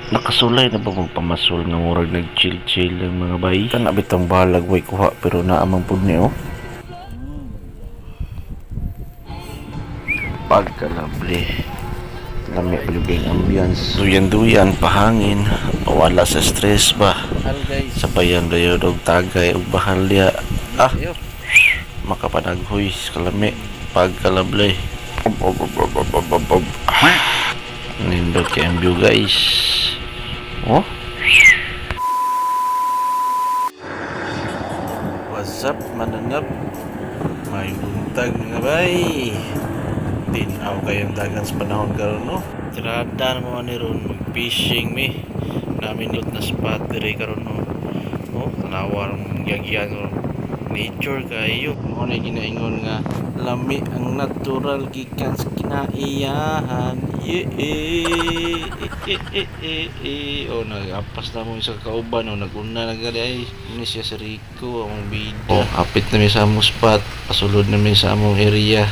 Nakasulay na ba magpamasol nga murag nag-chill-chill ang mga bay? Kana bitang balag way kuha pero naamang pud ni oh. Pagkalabli. Lami palugay ang ambiance. Duyan-duyan, pahangin, pawala sa stress ba? Sabayan dayo og tagay og bahalya. Ah, makapanaghoy kalami. Pagkalabli. Nindot kay ang view guys. Oh. What's up mananap? May buntag mga bay. Tinaw kayong dagan sa panahon karon no. Tirada na mo ni ron mag-fishing mi. Namin na spot diri karon no. Oh, tanawa ang gagyan no. Nature kayo. Mo na ginaingon nga lami ang natural gikan sa kinaiyahan. Oh, nagapas na mo sa kauban no. Naguna na gali ay ini siya si Rico ang bida. Oh, hapit na mi sa among spot. Pasulod na mi sa among area.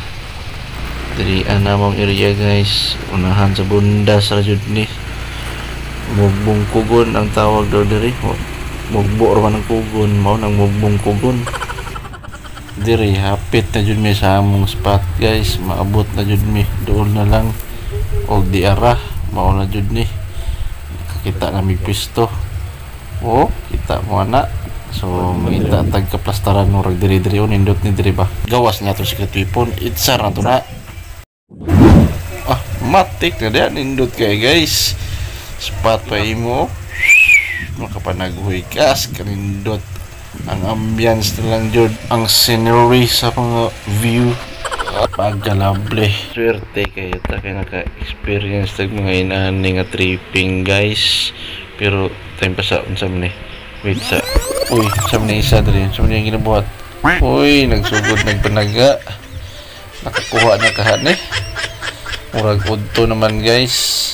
Diri anamong area guys, unahan sa bundas ra jud ni. Mugbong kugon ang tawag daw diri. Mugbo ra man ang kugon, mao nang mugbong kugon. Diri hapit na jud mi sa among spot guys, maabot na jud mi doon na lang og di ara, mao na jud ni. Kita na mi pisto. Oh, kita mo ana. So, makita tag kaplastaran mo rag diri-diri nindot ni diri ba. Gawas niya to si katwipon, itsar na to na. Ah, matik na diyan nindot kay guys. Spot pa imo. Makapanaghoy kas kanindot. Ang ambience na lang jud, ang scenery sa mga view. Pagkalable. Swerte kayo ta kay naka-experience tag mga inani nga tripping guys. Pero time pa sa unsa man ni. Wait sa. Uy, sa man isa diri. Sa man yung ginabuhat. Uy, nagsugod nagpanaga. Nakakuha na kahan eh. Murag udto naman guys.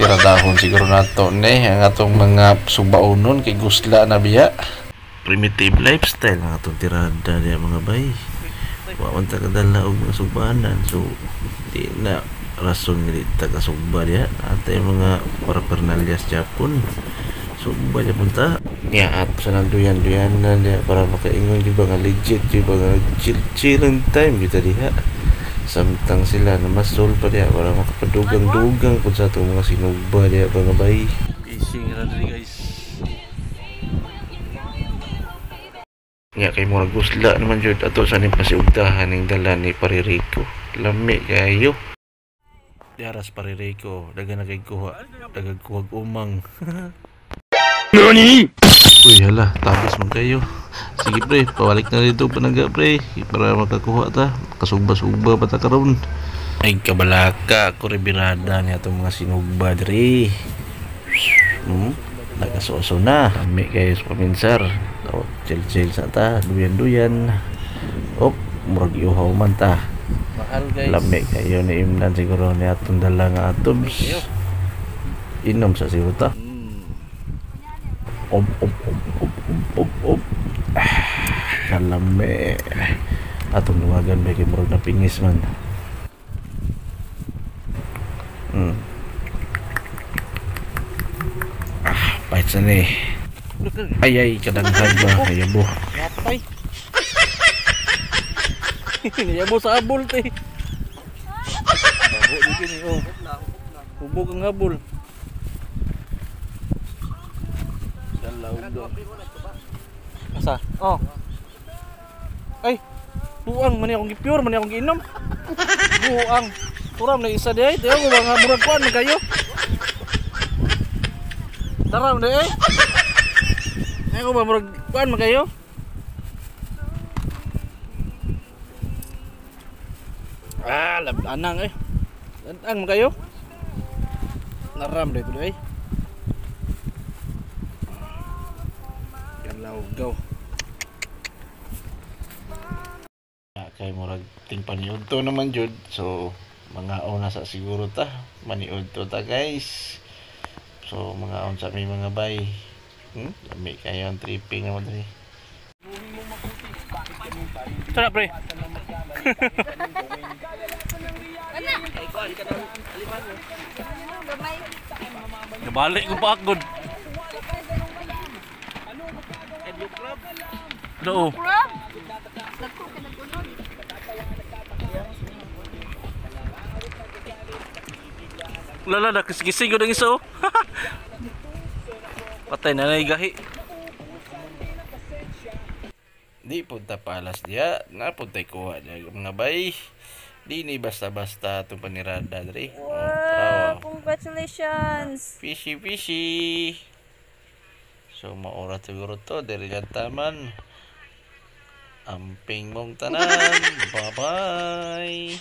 Tira dahon siguro nato ni ang atong mga subaonon kay gusla na biya. Primitive lifestyle ang atong tirada diya mga bay. Wa man ta kadala og mga subanan. So di na rason nga dita ka sugba diya. Atay mga parapernalyas Japon. Sugba diya punta. Ya at sa nagduyan-duyan na diya para makaingon di ba nga legit di ba nga chill ang time kita diha. Samtang sila na masol pa diya para makapadugang-dugang kung sa itong mga sinugba diya mga bay. Fishing na rin guys. Nga kay mga gusla naman dyan ato sa ning pasiugdahan ng dala ni Paririko. Lami kayo. Diaras Paririko. Daga na kay kuha. Daga kuwag umang. NANI? Uy hala, tabis mo kayo. Sige pre, pawalik na dito panaga pre para makakuha ta. Kasugba-sugba pa ta karon. Ay kabalaka, ako rebirada niya itong mga sinugba diri. Nagasuso na. Kami kayo sa paminsar. O, chill-chill sa ta, duyan-duyan. Op, murag iuhaw man ta. Mahal guys. Lami kayo ni imnan siguro ni atong dala nga atobs. Inom sa siruta. Op. Kalame. Atong luwagan ba kay murag na pingis man. Pahit sa ni. Ay, kadanghan ba? Ayabo. Yapay. Ayabo sa abol, te. Babo dito ni, oh. Hubog ang abol. Dalaw doon. Asa? Oh. Ay, buang. Mani akong gipure, mani akong giinom. Buang. Turam na isa di ay. Tiyo ko mga murag kuan kayo. Taram di ay. Ay ko ba murag kuan kayo? Ah, anang eh. Anang kayo? Naram dito di ay. Yan lawgaw. Kay murag tingpaniud to naman jud. So mga una sa siguro ta maniud to ta guys. So mga on sa may mga bay. Lami kayo ang tripping naman dali. Sarap pre. Nabalik ko pa agod. No. Lala, nakisgising ko ng iso. Patay na naigahi. Di punta palas dia, napuntay kuha niya mga bay. Di ni basta-basta itong panirada dre. Wow, congratulations. Fishy fishy. So maorat siguro to, diri lang taman. Amping mong tanan. Bye-bye.